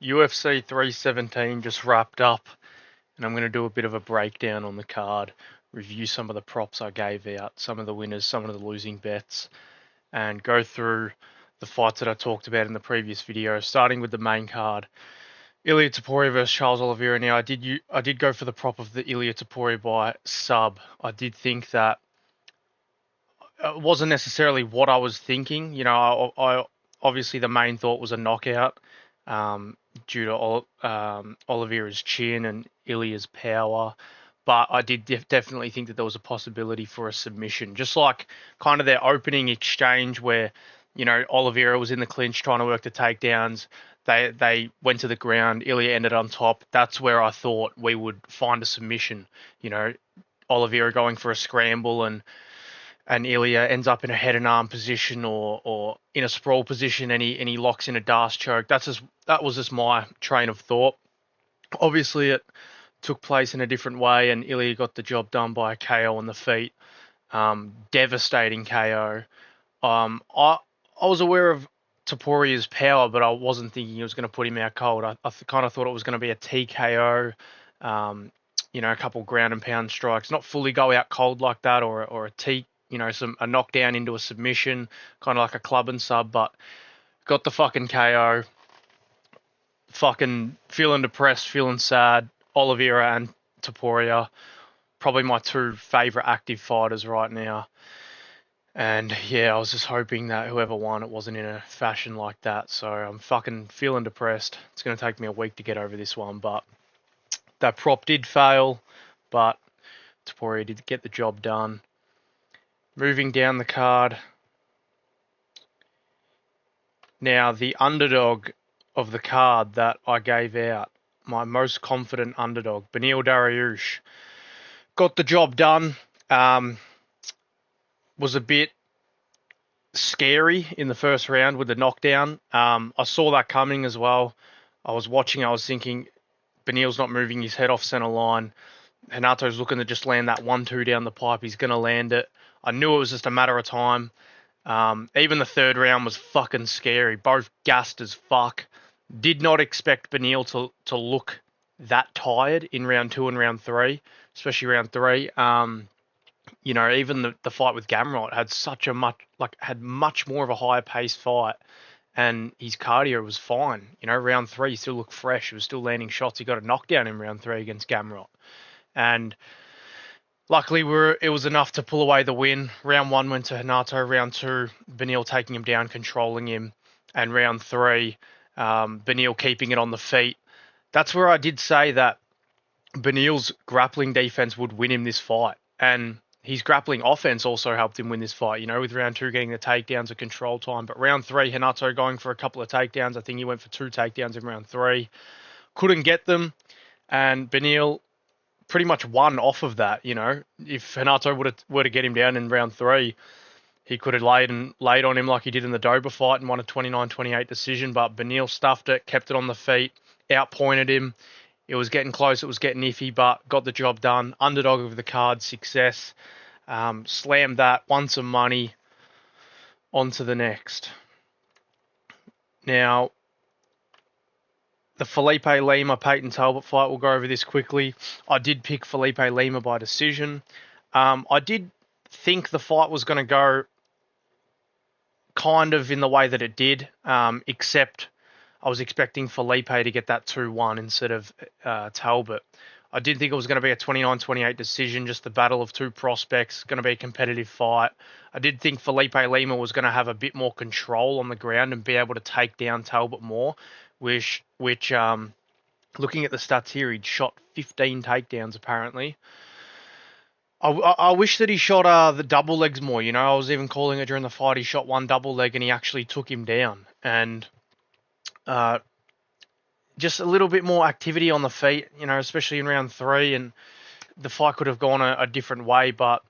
UFC 317 just wrapped up, and I'm going to do a bit of a breakdown on the card, review some of the props I gave out, some of the winners, some of the losing bets, and go through the fights that I talked about in the previous video, starting with the main card. Ilia Topuria versus Charles Oliveira. Now, I did go for the prop of the Ilia Topuria by sub. I did think that it wasn't necessarily what I was thinking. I obviously the main thought was a knockout, um, due to Oliveira's chin and Ilia's power. But I did definitely think that there was a possibility for a submission, just like kind of their opening exchange where, Oliveira was in the clinch trying to work the takedowns. They went to the ground. Ilia ended on top. That's where I thought we would find a submission. You know, Oliveira going for a scramble and Ilya ends up in a head and arm position or in a sprawl position and he locks in a Darce choke. That was just my train of thought. Obviously, it took place in a different way, and Ilya got the job done by a KO on the feet. Devastating KO. I was aware of Topuria's power, but I wasn't thinking he was going to put him out cold. I kind of thought it was going to be a TKO. A couple ground and pound strikes, not fully go out cold like that, or a T, a knockdown into a submission, kind of like a club and sub, but got the fucking KO. Fucking feeling depressed, feeling sad. Oliveira and Topuria, probably my two favorite active fighters right now. And yeah, I was just hoping that whoever won, it wasn't in a fashion like that. So I'm fucking feeling depressed. It's going to take me a week to get over this one, but that prop did fail, but Topuria did get the job done. Moving down the card. Now, the underdog of the card that I gave out, my most confident underdog, Beneil Dariush, got the job done. Was a bit scary in the first round with the knockdown. I saw that coming as well. I was watching, I was thinking, Beneil's not moving his head off center line. Renato's looking to just land that 1-2 down the pipe. He's going to land it. I knew it was just a matter of time. Even the third round was fucking scary. Both gassed as fuck. Did not expect Beneil to look that tired in round 2 and round 3, especially round 3. Even the fight with Gamrot had much more of a higher paced fight, and his cardio was fine. Round 3 he still looked fresh. He was still landing shots. He got a knockdown in round 3 against Gamrot. And luckily, it was enough to pull away the win. Round 1 went to Renato. Round 2, Beneil taking him down, controlling him. And round 3, Beneil keeping it on the feet. That's where I did say that Beneil's grappling defense would win him this fight. And his grappling offense also helped him win this fight, with round 2 getting the takedowns of control time. But round 3, Renato going for a couple of takedowns. I think he went for 2 takedowns in round 3. Couldn't get them. And Beneil pretty much won off of that. If Renato were to get him down in round 3, he could have laid on him like he did in the Dober fight and won a 29-28 decision. But Beneil stuffed it, kept it on the feet, outpointed him. It was getting close, it was getting iffy, but got the job done. Underdog of the card, success. Slammed that, won some money. On to the next. Now, the Felipe Lima Peyton Talbot fight, we'll go over this quickly. I did pick Felipe Lima by decision. I did think the fight was going to go kind of in the way that it did, except I was expecting Felipe to get that 2-1 instead of Talbot. I did think it was going to be a 29-28 decision, just the battle of two prospects, going to be a competitive fight. I did think Felipe Lima was going to have a bit more control on the ground and be able to take down Talbot more, which looking at the stats here, he'd shot 15 takedowns apparently. I wish that he shot the double legs more. I was even calling it during the fight. He shot one double leg and he actually took him down. And just a little bit more activity on the feet, especially in round 3. And the fight could have gone a different way, but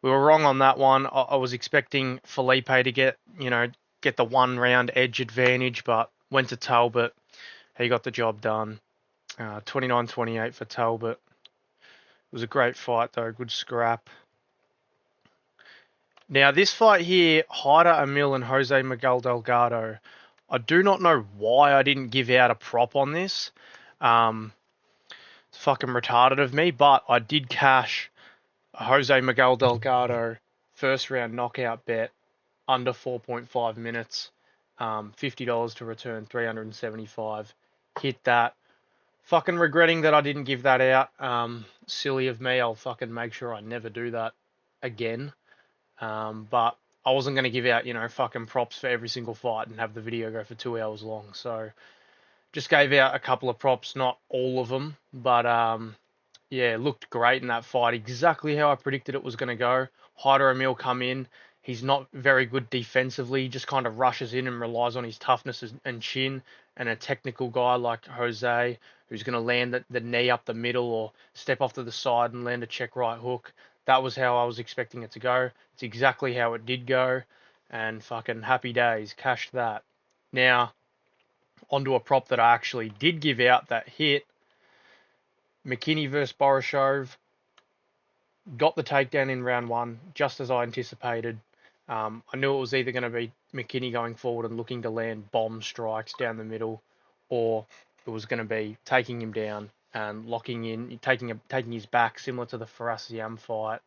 we were wrong on that one. I was expecting Felipe to get the 1 round edge advantage, but went to Talbot. He got the job done. 29-28 for Talbot. It was a great fight though, good scrap. Now this fight here, Hyder Emil and Jose Miguel Delgado. I do not know why I didn't give out a prop on this. Um, it's fucking retarded of me, but I did cash a Jose Miguel Delgado first round knockout bet under 4.5 minutes. $50 to return 375. Hit that. Fucking regretting that I didn't give that out. Silly of me. I'll fucking make sure I never do that again. But I wasn't going to give out, fucking props for every single fight and have the video go for 2 hours long. So just gave out a couple of props, not all of them. But yeah, looked great in that fight. Exactly how I predicted it was going to go. Hyder Emil come in. He's not very good defensively. He just kind of rushes in and relies on his toughness and chin. And a technical guy like Jose, who's going to land the knee up the middle or step off to the side and land a check right hook. That was how I was expecting it to go. It's exactly how it did go. And fucking happy days. Cashed that. Now, onto a prop that I actually did give out that hit. McKinney versus Borisov. Got the takedown in round one, just as I anticipated. I knew it was either going to be McKinney going forward and looking to land bomb strikes down the middle, or it was going to be taking him down and locking in, taking his back, similar to the Farasiam fight,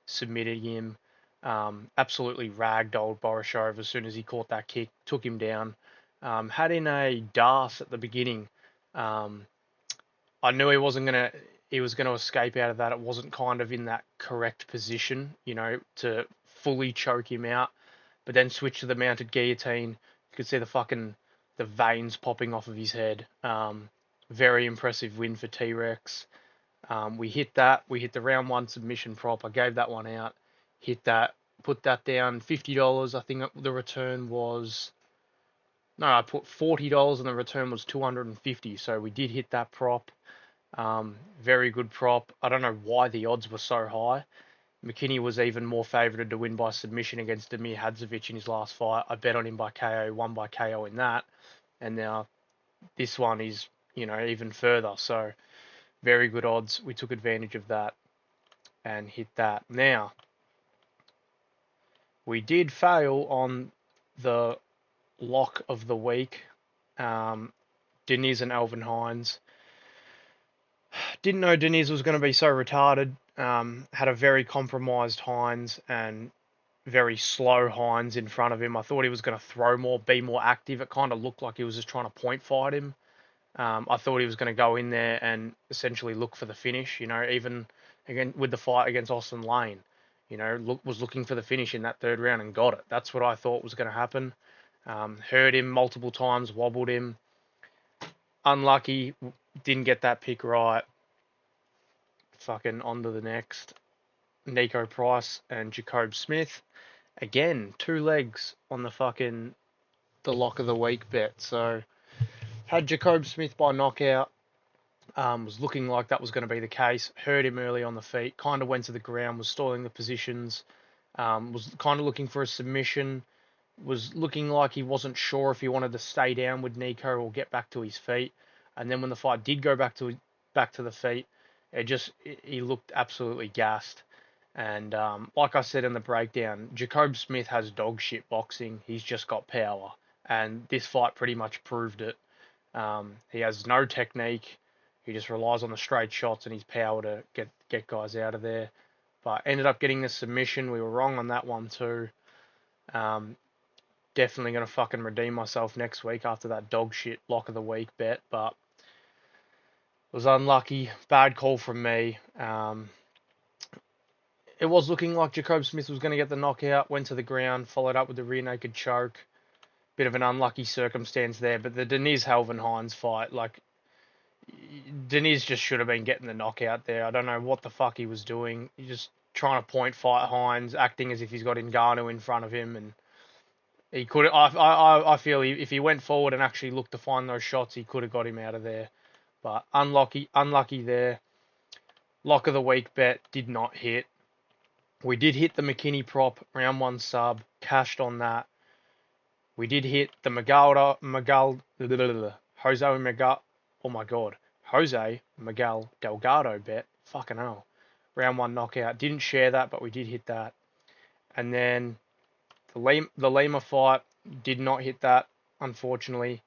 submitting him. Absolutely ragdolled Borisov as soon as he caught that kick, took him down. Had in a DAS at the beginning. I knew he was gonna escape out of that. It wasn't kind of in that correct position, to fully choke him out. But then switch to the mounted guillotine. You could see the veins popping off of his head. Very impressive win for T-Rex. We hit that. We hit the round one submission prop. I gave that one out. Hit that. Put that down. $50. I think the return was. No, I put $40 and the return was 250. So we did hit that prop. Very good prop. I don't know why the odds were so high. McKinney was even more favoured to win by submission against Damir Hadzovic in his last fight. I bet on him by KO, won by KO in that. And now this one is, even further. So very good odds. We took advantage of that and hit that. Now, we did fail on the lock of the week. Deniz and Alvin Hines. Didn't know Deniz was going to be so retarded. Had a very compromised Hines and very slow Hines in front of him. I thought he was going to throw more, be more active. It kind of looked like he was just trying to point fight him. I thought he was going to go in there and essentially look for the finish. Even again with the fight against Austin Lane, was looking for the finish in that third round and got it. That's what I thought was going to happen. Heard him multiple times, wobbled him. Unlucky, didn't get that pick right. Fucking on to the next. Nico Price and Jacob Smith. Again, 2 legs on the lock of the week bet. So had Jacob Smith by knockout. Was looking like that was going to be the case. Heard him early on the feet. Kind of went to the ground. Was stalling the positions. Was kind of looking for a submission. Was looking like he wasn't sure if he wanted to stay down with Nico or get back to his feet. And then when the fight did go back to the feet, he looked absolutely gassed. And like I said in the breakdown, Jacob Smith has dog shit boxing. He's just got power. And this fight pretty much proved it. He has no technique. He just relies on the straight shots and his power to get guys out of there. But ended up getting the submission. We were wrong on that one too. Definitely going to fucking redeem myself next week after that dog shit lock of the week bet. But was unlucky. Bad call from me. It was looking like Jacob Smith was going to get the knockout. Went to the ground, followed up with the rear naked choke. Bit of an unlucky circumstance there. But the Deniz Halvin Hines fight, Deniz just should have been getting the knockout there. I don't know what the fuck he was doing. He's just trying to point fight Hines, acting as if he's got Ngannou in front of him, and he could. I feel if he went forward and actually looked to find those shots, he could have got him out of there. But unlucky there. Lock of the week bet did not hit. We did hit the McKinney prop, round 1 sub, cashed on that. We did hit the Jose Miguel Delgado bet. Fucking hell. Round 1 knockout. Didn't share that, but we did hit that. And then the Lima fight, did not hit that, unfortunately.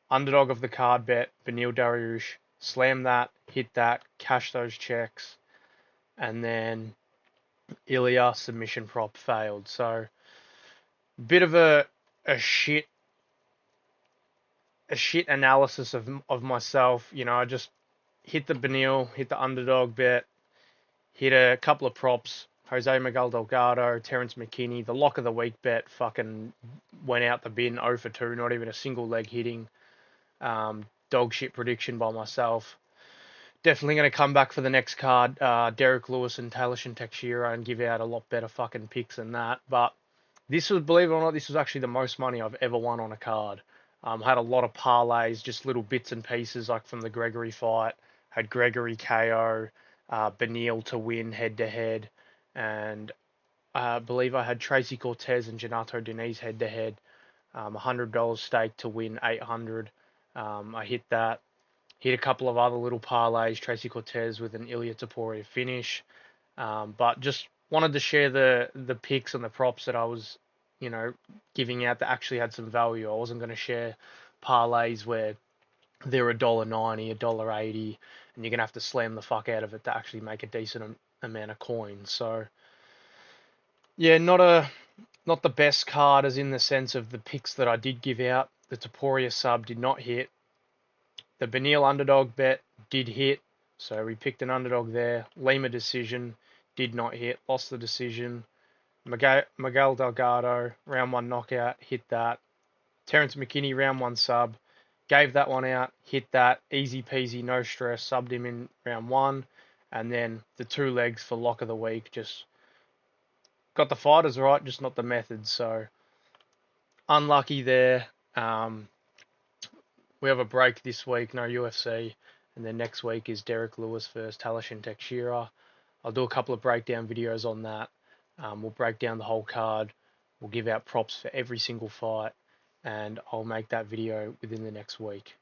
Underdog of the card bet, Beneil Dariush. Slam that, hit that, cash those checks. And then Ilya submission prop failed. So bit of a shit analysis of myself. I just hit the Beneil, hit the underdog bet, hit a couple of props. Jose Miguel Delgado, Terrence McKinney, the lock of the week bet fucking went out the bin 0 for 2, not even a single leg hitting. Dog shit prediction by myself. Definitely going to come back for the next card, Derek Lewis and Taylor Teixeira, and give out a lot better fucking picks than that. But this was, believe it or not, this was actually the most money I've ever won on a card. Had a lot of parlays, just little bits and pieces, like from the Gregory fight. Had Gregory KO, Beneil to win head to head, and I believe I had Tracy Cortez and Janato Diniz head to head. $100 stake to win 800. I hit that. Hit a couple of other little parlays, Tracy Cortez with an Ilya Taporia finish. But just wanted to share the picks and the props that I was, giving out that actually had some value. I wasn't going to share parlays where they're $1.90, $1.80, and you're going to have to slam the fuck out of it to actually make a decent amount of coins. So, yeah, not the best card as in the sense of the picks that I did give out. The Taporia sub did not hit. The Beneil underdog bet did hit, so we picked an underdog there. Lima decision did not hit, lost the decision. Miguel Delgado, round 1 knockout, hit that. Terrence McKinney, round 1 sub, gave that one out, hit that. Easy peasy, no stress, subbed him in round 1. And then the 2 legs for lock of the week, just got the fighters right, just not the methods. So unlucky there. We have a break this week, no UFC, and then next week is Derek Lewis versus Talashin Teixeira. I'll do a couple of breakdown videos on that. We'll break down the whole card. We'll give out props for every single fight, and I'll make that video within the next week.